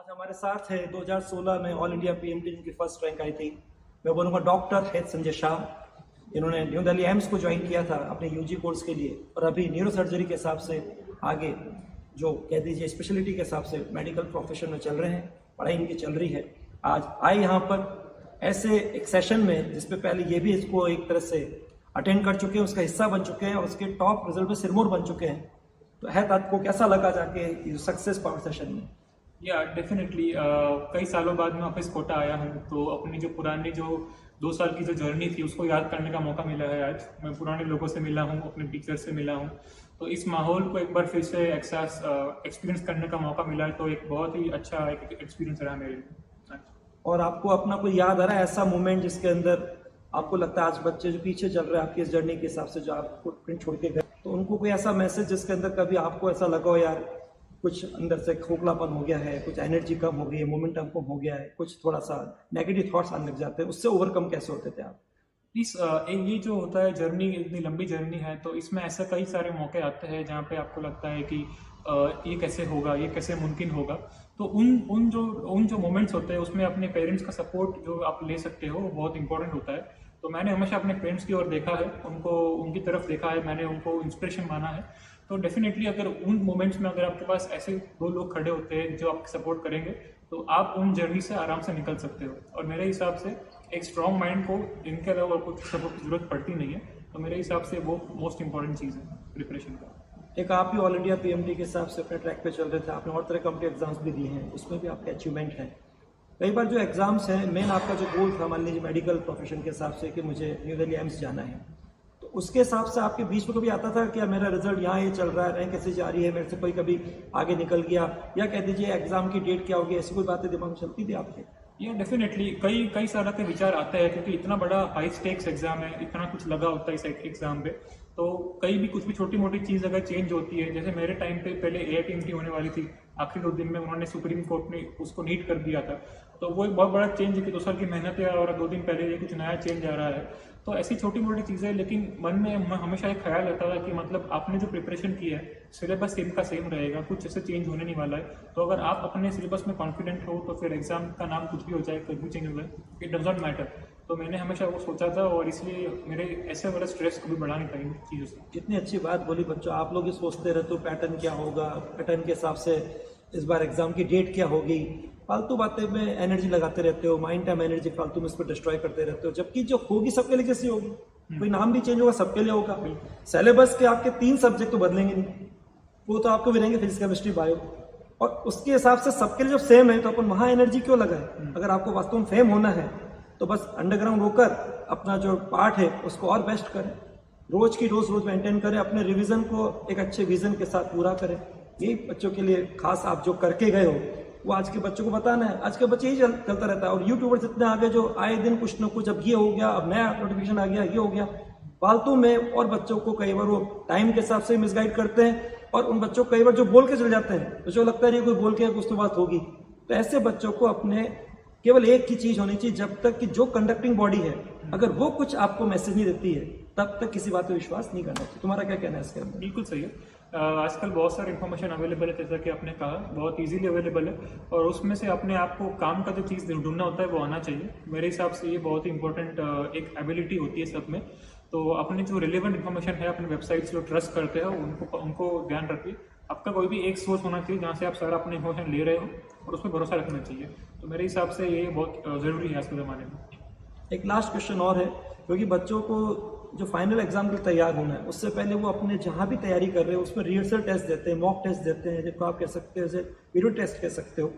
हमारे साथ है 2016 में ऑल इंडिया पीएमटी जिनकी फर्स्ट रैंक आई थी। मैं बोलूँगा डॉक्टर है संजय शाह। इन्होंने न्यू दिल्ली एम्स को ज्वाइन किया था अपने यूजी कोर्स के लिए और अभी न्यूरो सर्जरी के हिसाब से आगे जो कह दीजिए स्पेशलिटी के हिसाब से मेडिकल प्रोफेशन में चल रहे हैं। पढ़ाई इनकी चल रही है। आज आए यहाँ पर ऐसे एक सेशन में जिसपे पहले ये भी इसको एक तरह से अटेंड कर चुके हैं, उसका हिस्सा बन चुके हैं और उसके टॉप रिजल्ट में सिरमौर बन चुके हैं। तो है आपको कैसा लगा जाके सक्सेस पावर सेशन में? या डेफिनेटली कई सालों बाद मैं वापस कोटा आया हूँ, तो अपनी जो पुरानी जो 2 साल की जो जर्नी थी उसको याद करने का मौका मिला है। आज मैं पुराने लोगों से मिला हूँ, अपने टीचर से मिला हूँ, तो इस माहौल को एक बार फिर से एक्सपीरियंस करने का मौका मिला है। तो एक बहुत ही अच्छा एक एक्सपीरियंस रहा मेरे लिए। और आपको अपना कोई याद आ रहा है ऐसा मोमेंट जिसके अंदर आपको लगता है आज बच्चे जो पीछे चल रहे हैं आपकी इस जर्नी के हिसाब से जो आप फुटप्रिंट छोड़ के गए, तो उनको कोई ऐसा मैसेज जिसके अंदर कभी आपको ऐसा लगा हो यार कुछ अंदर से खोखलापन हो गया है, कुछ एनर्जी कम हो गई है, मोमेंटम कम हो गया है, कुछ थोड़ा सा नेगेटिव थॉट्स आने लग जाते हैं, उससे ओवरकम कैसे होते थे आप? ये जो होता है जर्नी, इतनी लंबी जर्नी है, तो इसमें ऐसे कई सारे मौके आते हैं जहाँ पे आपको लगता है कि ये कैसे होगा, ये कैसे मुमकिन होगा। तो उन जो मोमेंट्स होते हैं उसमें अपने पेरेंट्स का सपोर्ट जो आप ले सकते हो वो बहुत इंपॉर्टेंट होता है। तो मैंने हमेशा अपने पेरेंट्स की ओर देखा है, उनकी तरफ देखा है, मैंने उनको इंस्पिरेशन माना है। तो डेफिनेटली अगर उन मोमेंट्स में अगर आपके पास ऐसे 2 लोग खड़े होते हैं जो आपको सपोर्ट करेंगे, तो आप उन जर्नी से आराम से निकल सकते हो। और मेरे हिसाब से एक स्ट्रॉन्ग माइंड को इनके अलावा और कुछ सपोर्ट की जरूरत पड़ती नहीं है। तो मेरे हिसाब से वो मोस्ट इंपॉर्टेंट चीज़ है प्रिपरेशन का। एक आप ही ऑल इंडिया पीएमटी के हिसाब से अपने ट्रैक पे चल रहे थे, आपने और तरह कॉम्पिटिटिव एग्जाम्स भी दिए हैं, उसमें भी आपके अचीवमेंट है। कई बार जो एग्जाम्स हैं, मेन आपका जो गोल था मान लीजिए मेडिकल प्रोफेशन के हिसाब से कि मुझे न्यू दिल्ली एम्स जाना है, तो उसके हिसाब से आपके बीच में कभी आता था कि मेरा रिजल्ट यहाँ ये चल रहा है, रैंक कैसे जा रही है, मेरे से कोई कभी आगे निकल गया, या कह दीजिए एग्जाम की डेट क्या होगी, ऐसी कोई बातें दिमाग में चलती थी आपके? ये डेफिनेटली कई सारा के विचार आते हैं, क्योंकि इतना बड़ा हाई स्टेक्स एग्जाम है, इतना कुछ लगा होता है इस एग्जाम पे। तो कहीं भी कुछ भी छोटी मोटी चीज़ अगर चेंज होती है, जैसे मेरे टाइम पे पहले AITMT होने वाली थी, आखिरी 2 दिन में उन्होंने सुप्रीम कोर्ट ने उसको नीट कर दिया था। तो वो एक बहुत बड़ा चेंज है कि 2 साल की मेहनत है और 2 दिन पहले ये कुछ नया चेंज आ रहा है। तो ऐसी छोटी मोटी चीज़ें, लेकिन मन में हमेशा एक ख्याल रहता था कि मतलब आपने जो प्रिपरेशन की है सिलेबस सेम का सेम रहेगा, कुछ ऐसे चेंज होने नहीं वाला है। तो अगर आप अपने सिलेबस में कॉन्फिडेंट हो तो फिर एग्जाम का नाम कुछ भी हो जाए, कुछ भी चेंज हो जाए, इट डज नॉट मैटर। तो मैंने हमेशा वो सोचा था और इसलिए मेरे ऐसे वाला स्ट्रेस कभी बढ़ा नहीं था इन चीज़ों से। कितनी अच्छी बात बोली बच्चों। आप लोग ये सोचते रहते हो पैटर्न क्या होगा, पैटर्न के हिसाब से इस बार एग्जाम की डेट क्या होगी, फालतू बातें में एनर्जी लगाते रहते हो, माइंड टाइम एनर्जी फालतू में इस पर डिस्ट्रॉय करते रहते हो, जबकि जो होगी सबके लिए जैसी होगी। कोई नाम भी चेंज होगा सबके लिए होगा। सिलेबस के आपके 3 सब्जेक्ट तो बदलेंगे नहीं, वो तो आपको भी रहेंगे फिजिक्स केमिस्ट्री बायो, और उसके हिसाब से सबके लिए जब सेम है तो अपन वहां एनर्जी क्यों लगाए? अगर आपको वास्तव में फेम होना है तो बस अंडरग्राउंड होकर अपना जो पार्ट है उसको और बेस्ट करें, रोज की रोज मेंटेन करें, अपने रिवीजन को एक अच्छे विजन के साथ पूरा करें। यही बच्चों के लिए खास आप जो करके गए हो वो आज के बच्चों को बताना है। आज के बच्चे यही चलता रहता है, और यूट्यूबर्स इतने आगे जो आए दिन कुछ ना कुछ, अब ये हो गया, अब नया नोटिफिकेशन आ गया, ये हो गया, फालतू में। और बच्चों को कई बार वो टाइम के हिसाब से मिसगाइड करते हैं, और उन बच्चों को कई बार जो बोल के चल जाते हैं तो जो लगता है कोई बोल के कुछ तो बात होगी। तो ऐसे बच्चों को अपने केवल एक ही चीज होनी चाहिए, जब तक कि जो कंडक्टिंग बॉडी है अगर वो कुछ आपको मैसेज नहीं देती है तब तक किसी बात पे विश्वास नहीं करना चाहिए। तुम्हारा क्या कहना है इसके अंदर? बिल्कुल सही है। आजकल बहुत सारी इन्फॉर्मेशन अवेलेबल है, जैसा कि आपने कहा, बहुत इजीली अवेलेबल है, और उसमें से अपने आप को काम का जो चीज़ ढूंढना होता है वो आना चाहिए। मेरे हिसाब से ये बहुत ही इंपॉर्टेंट एक एबिलिटी होती है सब में। तो अपने जो रिलेवेंट इन्फॉर्मेशन है, अपने वेबसाइट्स जो ट्रस्ट करते हैं उनको ध्यान रखिए। आपका कोई भी एक सोर्स होना चाहिए जहाँ से आप सारा अपने इन्फॉर्मेशन ले रहे हो, और उस पर भरोसा रखना चाहिए। तो मेरे हिसाब से ये बहुत ज़रूरी है आज के ज़माने में। एक लास्ट क्वेश्चन और है, क्योंकि बच्चों को जो फाइनल एग्जाम के लिए तैयार होना है उससे पहले वो अपने जहाँ भी तैयारी कर रहे हो उसमें रिहर्सल टेस्ट देते हैं, मॉक टेस्ट देते हैं, जिनको आप कह सकते हो वीडियो टेस्ट कह सकते हो।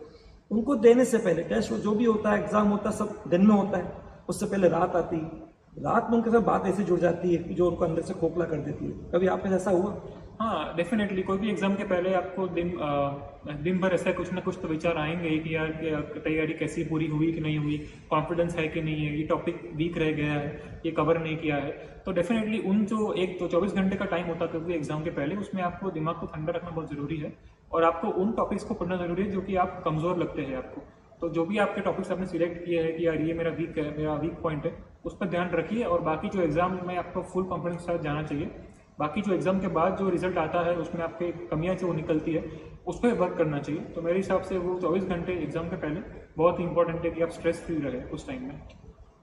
उनको देने से पहले टेस्ट जो भी होता है, एग्जाम होता है, सब दिन में होता है, उससे पहले रात आती है, रात में उनके साथ बात ऐसी जुड़ जाती है जो उनको अंदर से खोखला कर देती है। कभी आपके साथ ऐसा हुआ? हाँ, डेफिनेटली कोई भी एग्जाम के पहले आपको दिन भर ऐसा कुछ ना कुछ तो विचार आएंगे कि यार तैयारी कैसी पूरी हुई कि नहीं हुई, कॉन्फिडेंस है कि नहीं है, ये टॉपिक वीक रह गया है, ये कवर नहीं किया है। तो डेफिनेटली उन जो 24 घंटे का टाइम होता है क्योंकि एग्जाम के पहले, उसमें आपको दिमाग को ठंडा रखना बहुत जरूरी है, और आपको उन टॉपिक्स को पढ़ना जरूरी है जो कि आप कमजोर लगते हैं आपको। तो जो भी आपके टॉपिक्स आपने सिलेक्ट किए हैं कि यार ये मेरा वीक पॉइंट है, उस पर ध्यान रखिए, और बाकी जो एग्जाम में आपको फुल कॉन्फिडेंस के साथ जाना चाहिए। बाकी जो एग्जाम के बाद जो रिजल्ट आता है उसमें आपके कमियां जो निकलती है उस पर वर्क करना चाहिए। तो मेरे हिसाब से वो 24 घंटे एग्जाम के पहले बहुत ही इंपॉर्टेंट है कि आप स्ट्रेस फ्री रहे उस टाइम में।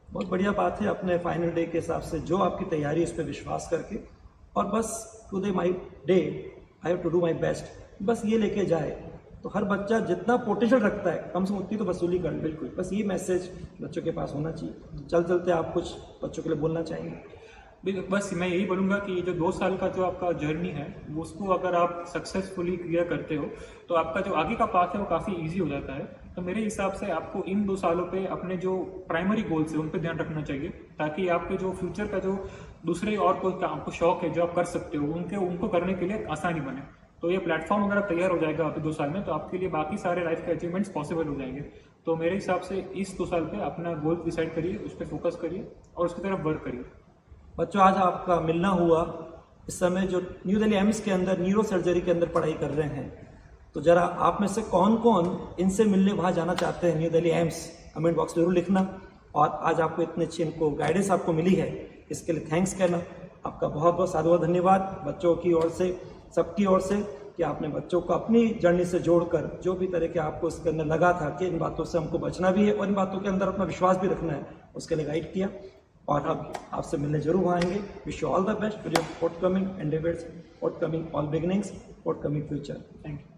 बहुत बढ़िया बात है, अपने फाइनल डे के हिसाब से जो आपकी तैयारी है उस पर विश्वास करके और बस today my day I have to do my best, बस ये लेके जाए तो हर बच्चा जितना पोटेंशियल रखता है कम से कम उतनी तो वसूली कर। बिल्कुल, बस ये मैसेज बच्चों के पास होना चाहिए। चलते आप कुछ बच्चों के लिए बोलना चाहेंगे? बस मैं यही बोलूँगा कि ये जो 2 साल का जो आपका जर्नी है वो उसको अगर आप सक्सेसफुली क्लियर करते हो तो आपका जो आगे का पाथ है वो काफ़ी इजी हो जाता है। तो मेरे हिसाब से आपको इन 2 सालों पे अपने जो प्राइमरी गोल्स है उन पे ध्यान रखना चाहिए, ताकि आपके जो फ्यूचर का जो दूसरे और कोई आपको शौक है जो आप कर सकते हो उनको करने के लिए आसानी बने। तो ये प्लेटफॉर्म अगर आप तैयार हो जाएगा अभी 2 साल में तो आपके लिए बाकी सारे लाइफ के अचीवमेंट्स पॉसिबल हो जाएंगे। तो मेरे हिसाब से इस 2 साल पे अपना गोल डिसाइड करिए, उस पर फोकस करिए और उसकी तरफ वर्क करिए। बच्चों, आज आपका मिलना हुआ। इस समय जो न्यू दिल्ली एम्स के अंदर न्यूरो सर्जरी के अंदर पढ़ाई कर रहे हैं, तो जरा आप में से कौन कौन इनसे मिलने वहाँ जाना चाहते हैं new Delhi AIIMS, comment box जरूर लिखना। और आज आपको इतनी अच्छी इनको गाइडेंस आपको मिली है, इसके लिए थैंक्स कहना। आपका बहुत बहुत साधुवाद धन्यवाद बच्चों की ओर से, सबकी ओर से, कि आपने बच्चों को अपनी जर्नी से जोड़कर जो भी तरह के आपको इसके अंदर लगा था कि इन बातों से हमको बचना भी है और इन बातों के अंदर अपना विश्वास भी रखना है, उसके लिए गाइड किया। और हम आपसे मिलने जरूर आएंगे। Wish you all the best for your forthcoming endeavours, forthcoming all beginnings, forthcoming future. Thank you.